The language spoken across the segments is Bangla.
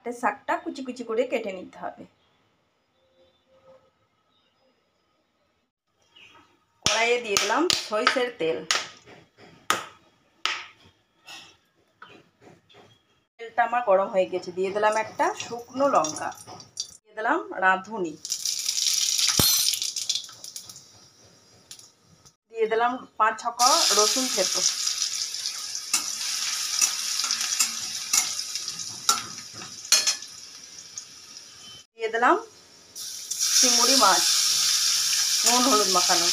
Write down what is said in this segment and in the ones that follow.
পাটের শাকটা কুচি কুচি করে কেটে নিতে হবে। কড়াইয়ে দিয়ে দিলাম সরিষার তেল। তেলটা আমার গরম হয়ে গেছে, দিয়ে দিলাম একটা শুকনো লঙ্কা, দিয়ে দিলাম রাঁধুনি, দিয়ে দিলাম 5-6 কোয়া রসুন থেতো, দিয়ে দিলাম চিংড়ি মাছ নুন হলুদ মাখানো,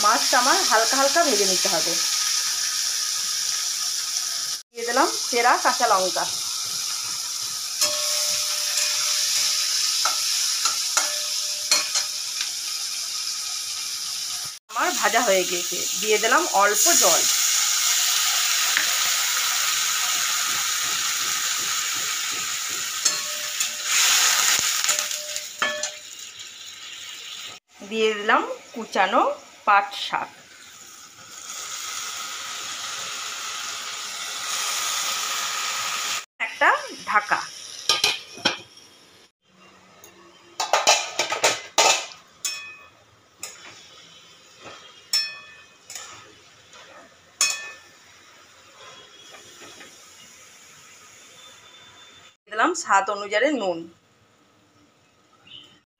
মাছটা আমার হালকা হালকা ভেজে নিতে হবে। দিয়ে দিলাম চেরা কাঁচা লঙ্কা, আমার ভাজা হয়ে গেছে, দিয়ে দিলাম অল্প জল, দিয়ে দিলাম কুচানো পাট শাক, একটা ঢাকা, দিলাম স্বাদ অনুযায়ী নুন,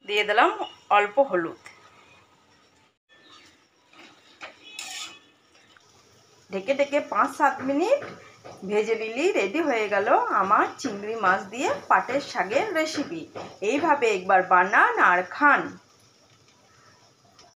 দিয়ে দিলাম অল্প হলুদ, ঢেকে ঢেকে 5-7 মিনিট ভেজে নিলেই রেডি হয়ে গেল আমার চিংড়ি মাছ দিয়ে পাটের শাকের রেসিপি। এইভাবে একবার বানান আর খান।